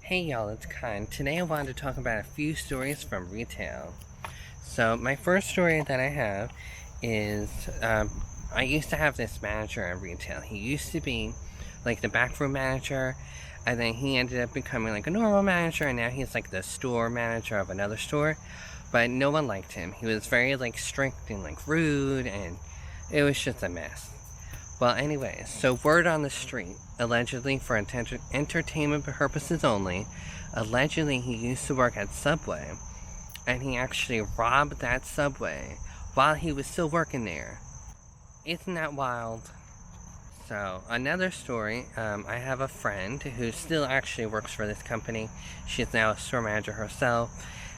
Hey y'all, it's Khan. Today I wanted to talk about a few stories from retail. So my first story that I have is I used to have this manager at retail. He used to be like the backroom manager, and then he ended up becoming like a normal manager, and now he's like the store manager of another store. But no one liked him. He was very like strict and like rude, and it was just a mess. Well, anyways, so word on the street, allegedly for entertainment purposes only, allegedly he used to work at Subway, and he actually robbed that Subway while he was still working there. Isn't that wild? So, another story, I have a friend who still actually works for this company. She's now a store manager herself.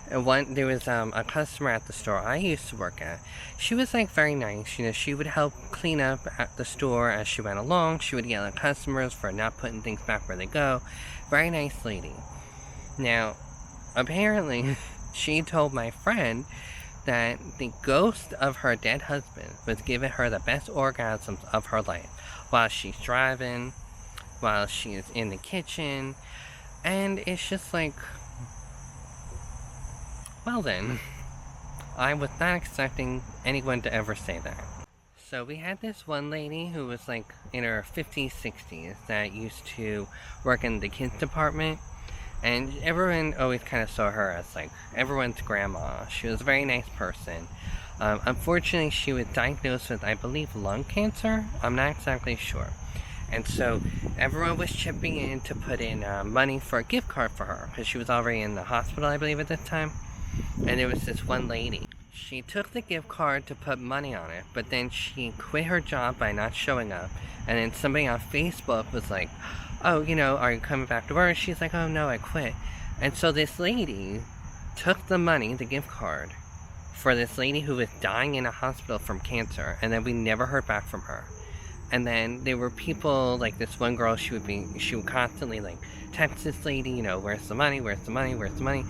And there was a customer at the store I used to work at. She was like very nice. She would help clean up at the store as she went along. She would yell at customers for not putting things back where they go. Very nice lady. Now, apparently, she told my friend that the ghost of her dead husband was giving her the best orgasms of her life while she's driving, while she's in the kitchen, and it's just like, well then, I was not expecting anyone to ever say that. So we had this one lady who was like in her 50s, 60s that used to work in the kids department, and everyone always kind of saw her as like everyone's grandma. She was a very nice person. Unfortunately, she was diagnosed with, I believe, lung cancer. I'm not exactly sure. And so everyone was chipping in to put in money for a gift card for her because she was already in the hospital, I believe, at this time. And there was this one lady. She took the gift card to put money on it, but then she quit her job by not showing up. And then somebody on Facebook was like, oh, are you coming back to work? She's like, oh no, I quit. And so this lady took the money, the gift card, for this lady who was dying in a hospital from cancer, and then we never heard back from her. And then there were people, like this one girl, she would constantly like text this lady, where's the money, where's the money, where's the money?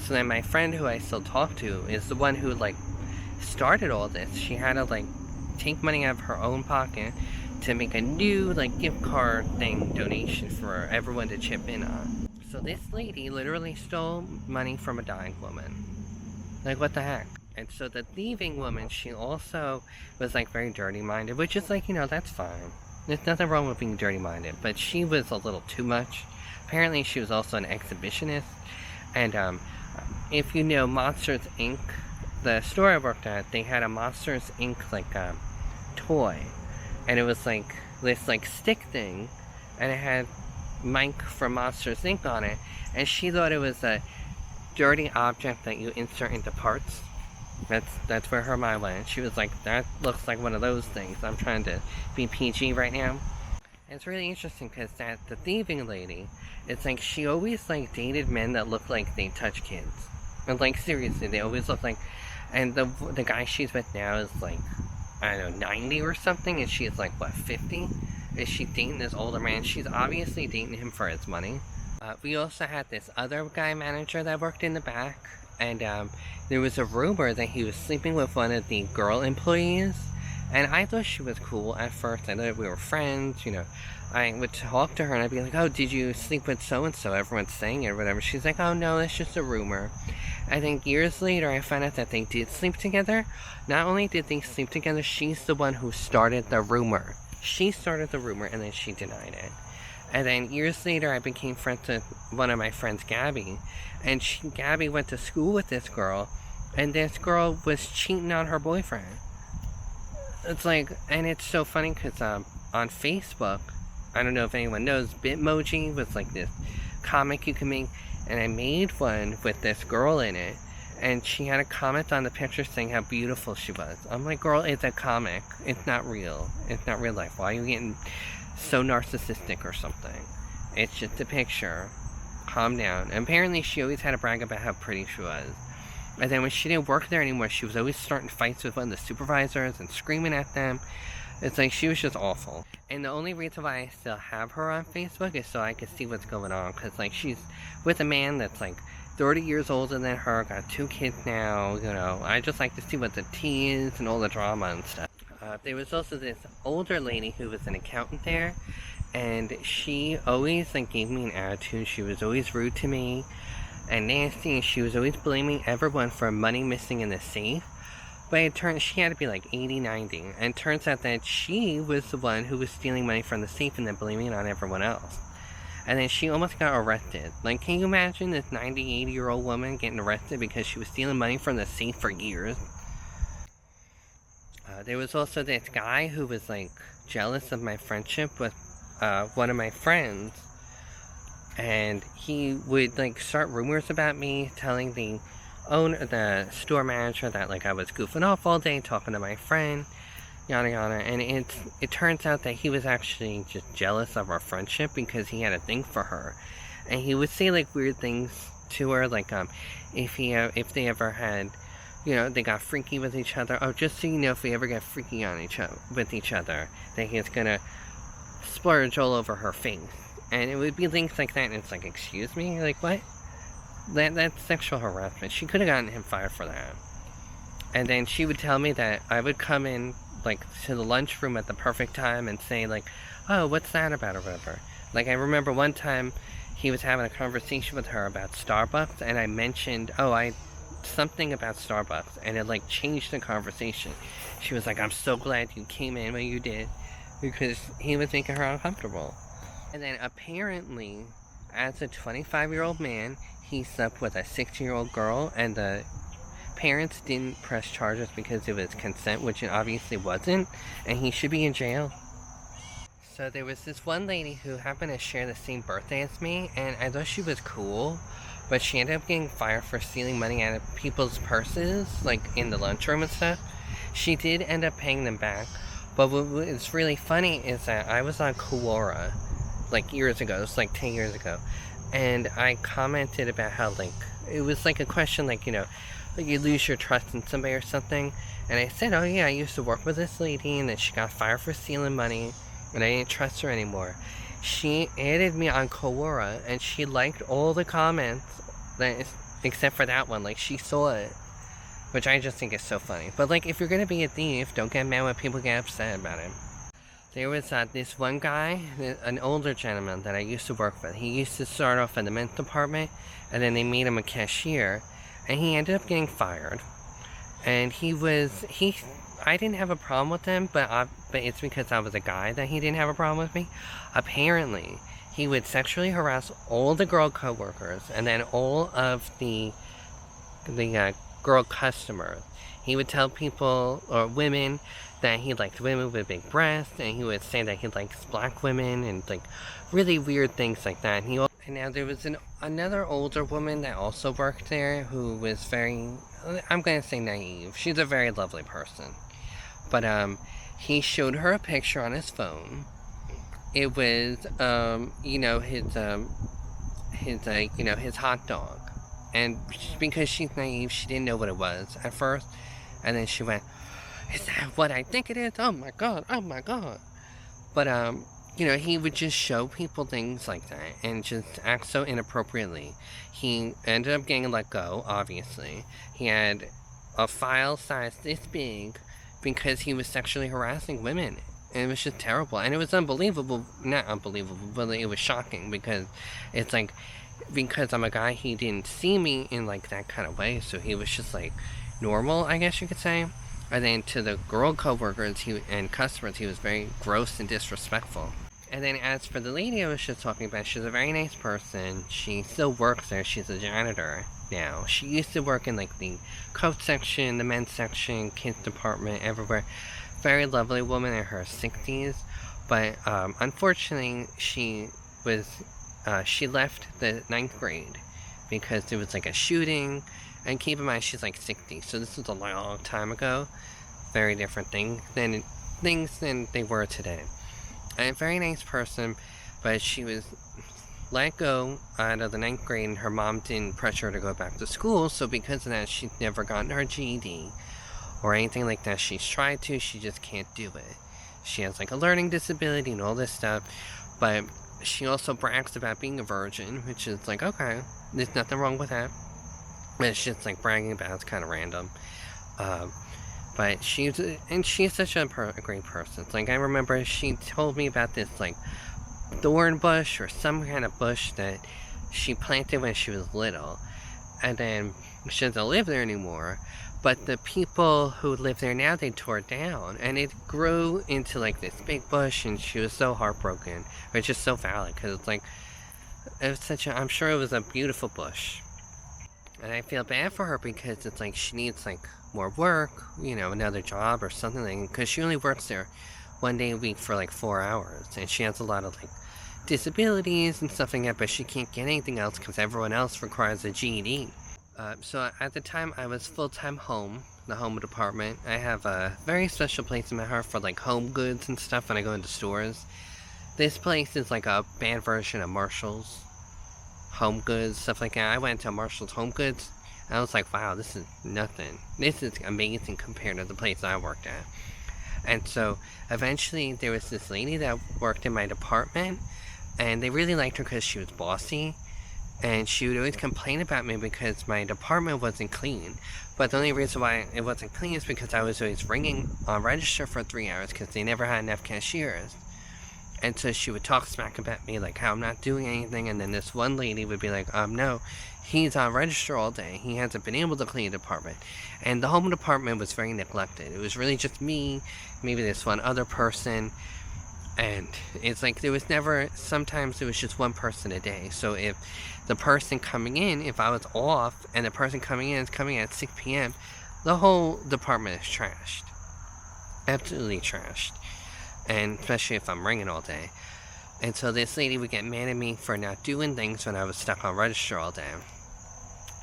So then my friend who I still talk to is the one who like started all this. She had to like take money out of her own pocket to make a new like gift card thing donation for everyone to chip in on. So this lady literally stole money from a dying woman. Like, what the heck? And so the thieving woman, she also was like very dirty minded, which is like, that's fine. There's nothing wrong with being dirty minded, but she was a little too much. Apparently she was also an exhibitionist. And if you know Monsters Inc., the store I worked at, they had a Monsters Inc. like toy. And it was like this like stick thing, and it had Mike from Monsters Inc. on it. And she thought it was a dirty object that you insert into parts. That's where her mind went. She was like, that looks like one of those things. I'm trying to be PG right now. And it's really interesting because the thieving lady, it's like she always like dated men that look like they touch kids. And like seriously, they always look like, and the guy she's with now is like, I don't know, 90 or something, and she's like, what, 50? Is she dating this older man? She's obviously dating him for his money. We also had this other guy manager that worked in the back, and there was a rumor that he was sleeping with one of the girl employees, and I thought she was cool at first. I thought we were friends, I would talk to her and I'd be like, oh, did you sleep with so-and-so? Everyone's saying it or whatever. She's like, oh no, it's just a rumor. I think years later I found out that they did sleep together. Not only did they sleep together, she's the one who started the rumor. She started the rumor and then she denied it. And then years later, I became friends with one of my friends, Gabby. And Gabby went to school with this girl. And this girl was cheating on her boyfriend. It's like, and it's so funny because on Facebook, I don't know if anyone knows, Bitmoji was like this comic you can make. And I made one with this girl in it. And she had a comment on the picture saying how beautiful she was. I'm like, girl, it's a comic. It's not real. It's not real life. Why are you getting so narcissistic or something? It's just a picture. Calm down. And apparently she always had to brag about how pretty she was. And then when she didn't work there anymore, she was always starting fights with one of the supervisors and screaming at them. It's like she was just awful. And the only reason why I still have her on Facebook is so I can see what's going on. Because like she's with a man that's like 30 years older than her, got 2 kids now, I just like to see what the tea is and all the drama and stuff. There was also this older lady who was an accountant there, And she always like gave me an attitude. She was always rude to me and nasty, and she was always blaming everyone for money missing in the safe. But it turned, she had to be like 80, 90, and it turns out that she was the one who was stealing money from the safe and then blaming it on everyone else. And then she almost got arrested. Like, can you imagine this 90, 80-year-old woman getting arrested because she was stealing money from the safe for years? There was also this guy who was like jealous of my friendship with one of my friends, and he would like start rumors about me, telling the the store manager, that like I was goofing off all day talking to my friend, yada yada. And it turns out that he was actually just jealous of our friendship because he had a thing for her, and he would say like weird things to her, like if they ever had, they got freaky with each other. Oh, just so you know, if we ever get freaky on with each other, that he's gonna splurge all over her face. And it would be things like that, and it's like, excuse me? Like, what? That's sexual harassment. She could have gotten him fired for that. And then she would tell me that I would come in, like, to the lunchroom at the perfect time and say, like, oh, what's that about, or whatever. Like, I remember one time he was having a conversation with her about Starbucks, and I mentioned, something about Starbucks, and it, like, changed the conversation. She was like, I'm so glad you came in when you did, because he was making her uncomfortable. And then apparently, as a 25-year-old man, he slept with a 16-year-old girl, and the parents didn't press charges because it was consent, which it obviously wasn't, and he should be in jail. So there was this one lady who happened to share the same birthday as me, and I thought she was cool, but she ended up getting fired for stealing money out of people's purses, like in the lunchroom and stuff. She did end up paying them back, but what's really funny is that I was on Quora, like years ago, it was like 10 years ago, and I commented about how, like, it was like a question, like, like you lose your trust in somebody or something, and I said, oh yeah, I used to work with this lady, and then she got fired for stealing money, and I didn't trust her anymore. She added me on Quora, and she liked all the comments, except for that one. Like, she saw it, which I just think is so funny. But, like, if you're gonna be a thief, don't get mad when people get upset about it. There was this one guy, an older gentleman that I used to work with. He used to start off in the men's department, and then they made him a cashier, and he ended up getting fired. And I didn't have a problem with him, but it's because I was a guy that he didn't have a problem with me. Apparently, he would sexually harass all the girl coworkers, and then all of the girl customers. He would tell people, or women, that he liked women with big breasts, and he would say that he likes black women, and like really weird things like that. And now there was another older woman that also worked there who was very, I'm gonna say naive. She's a very lovely person, but he showed her a picture on his phone. It was his hot dog, and because she's naive, she didn't know what it was at first, and then she went, is that what I think it is? Oh my god, oh my god. But he would just show people things like that and just act so inappropriately. He ended up getting let go, obviously. He had a file size this big because he was sexually harassing women. And it was just terrible. And it was unbelievable. Not unbelievable, but it was shocking because it's like, because I'm a guy, he didn't see me in like that kind of way. So he was just like normal, I guess you could say. And then to the girl co-workers and customers, he was very gross and disrespectful. And then as for the lady I was just talking about, she's a very nice person. She still works there. She's a janitor now. She used to work in like the coat section, the men's section, kids department, everywhere. Very lovely woman in her 60s. But unfortunately, she left the 9th grade because there was like a shooting. And keep in mind, she's like 60, so this was a long time ago. Very different things than they were today. And a very nice person, but she was let go out of the 9th grade, and her mom didn't pressure her to go back to school, so because of that, she's never gotten her GED or anything like that. She's tried to, she just can't do it. She has like a learning disability and all this stuff, but she also brags about being a virgin, which is like, okay, there's nothing wrong with that. But it's just like bragging about, it's kind of random. But she's such a great person. Like, I remember she told me about this like thorn bush or some kind of bush that she planted when she was little. And then she doesn't live there anymore. But the people who live there now, they tore it down. And it grew into like this big bush, and she was so heartbroken. Or just so valid, because it's like, it was such a, I'm sure it was a beautiful bush. And I feel bad for her because it's like she needs like more work, you know, another job or something. Because she only works there one day a week for like 4 hours. And she has a lot of like disabilities and stuff like that, but she can't get anything else because everyone else requires a GED. So at the time I was full-time home, the home department. I have a very special place in my heart for like home goods and stuff when I go into stores. This place is like a bad version of Marshall's Home Goods, stuff like that. I went to Marshall's Home Goods, and I was like, wow, this is nothing. This is amazing compared to the place I worked at. And so eventually there was this lady that worked in my department, and they really liked her because she was bossy. And she would always complain about me because my department wasn't clean. But the only reason why it wasn't clean is because I was always ringing on register for 3 hours because they never had enough cashiers. And so she would talk smack about me, like how I'm not doing anything. And then this one lady would be like, no, he's on register all day. He hasn't been able to clean the department. And the home department was very neglected. It was really just me, maybe this one other person. And it's like there was never, sometimes it was just one person a day. So if the person coming in, if I was off and the person coming in is coming at 6 p.m., the whole department is trashed. Absolutely trashed. And especially if I'm ringing all day. And so this lady would get mad at me for not doing things when I was stuck on register all day.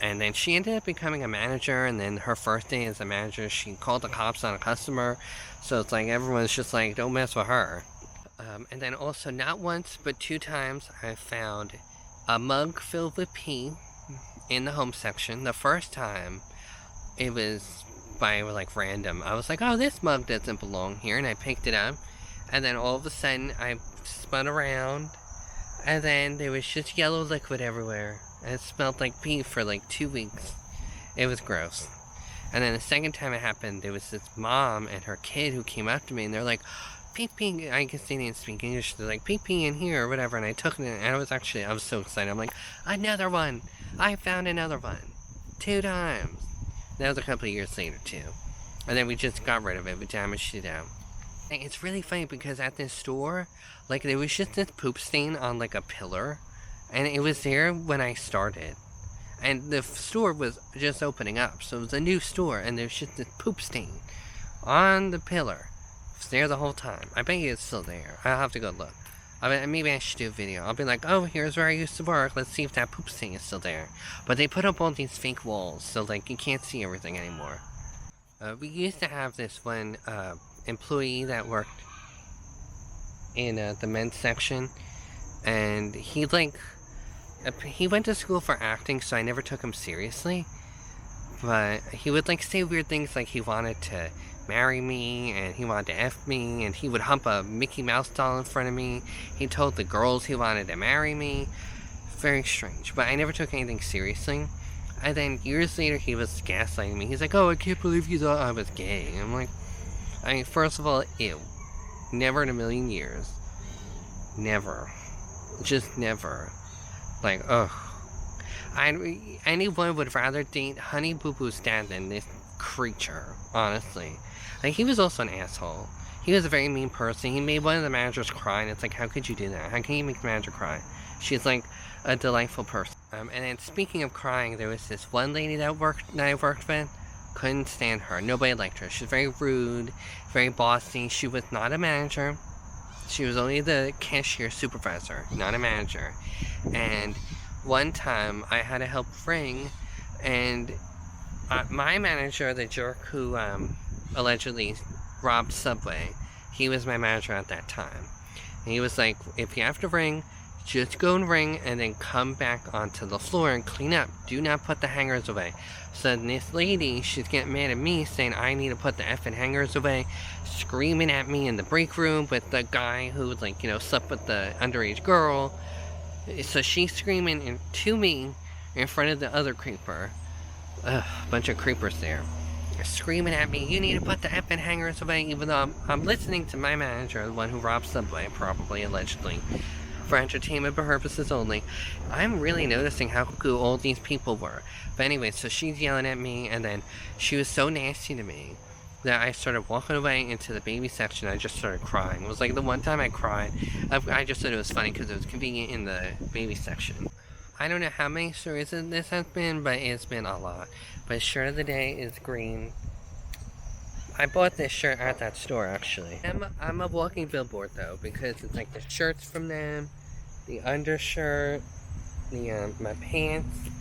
And then she ended up becoming a manager, and then her first day as a manager, she called the cops on a customer. So it's like everyone's just like, don't mess with her. And then also, not once, but 2 times, I found a mug filled with pee in the home section. The first time, it was by like random. I was like, oh, this mug doesn't belong here, and I picked it up. And then all of a sudden, I spun around, and then there was just yellow liquid everywhere. And it smelled like pee for like 2 weeks. It was gross. And then the second time it happened, there was this mom and her kid who came up to me, and they're like, pee, I guess they didn't speak English. They're like, pee in here or whatever. And I took it, and I was so excited. I'm like, another one. I found another one. 2 times. That was a couple of years later, too. And then we just got rid of it. We damaged it out. And it's really funny because at this store, like, there was just this poop stain on, like, a pillar. And it was there when I started. And the store was just opening up. So it was a new store, and there's just this poop stain on the pillar. It's there the whole time. I bet you it's still there. I'll have to go look. Maybe I should do a video. I'll be like, oh, here's where I used to work. Let's see if that poop stain is still there. But they put up all these fake walls, so like you can't see everything anymore. We used to have this one employee that worked in the men's section, and he went to school for acting, so I never took him seriously. But he would like say weird things, like he wanted to marry me, and he wanted to F me, and he would hump a Mickey Mouse doll in front of me. He told the girls he wanted to marry me. Very strange, but I never took anything seriously. And then years later, he was gaslighting me. He's like, oh, I can't believe you thought I was gay. I'm like, I mean, first of all, ew. Never in a million years. Never. Just never. Like, ugh. Anyone would rather date Honey Boo Boo's dad than this creature, honestly. Like, he was also an asshole. He was a very mean person. He made one of the managers cry, and it's like, how could you do that? How can you make the manager cry? She's like a delightful person. And then speaking of crying, there was this one lady that I worked with. Couldn't stand her. Nobody liked her. She was very rude, very bossy. She was not a manager. She was only the cashier supervisor, not a manager. And one time I had to help ring, and my manager, the jerk who allegedly robbed Subway, he was my manager at that time. And he was like, if you have to ring, just go and ring and then come back onto the floor and clean up. Do not put the hangers away. So this lady, she's getting mad at me, saying I need to put the effing hangers away, screaming at me in the break room with the guy who, like, you know, slept with the underage girl. So she's screaming to me in front of the other creeper. Ugh, bunch of creepers there. They're screaming at me, you need to put the effing hangers away, even though I'm listening to my manager, the one who robbed Subway, probably, allegedly. for entertainment purposes only. I'm really noticing how cool all these people were. But anyway, so she's yelling at me, and then she was so nasty to me that I started walking away into the baby section. I just started crying. It was like the one time I cried. I just thought it was funny because it was convenient in the baby section. I don't know how many stories this has been, but it's been a lot. But shirt of the day is green. I bought this shirt at that store, actually. I'm a walking billboard, though, because it's like the shirts from them, the undershirt, my pants,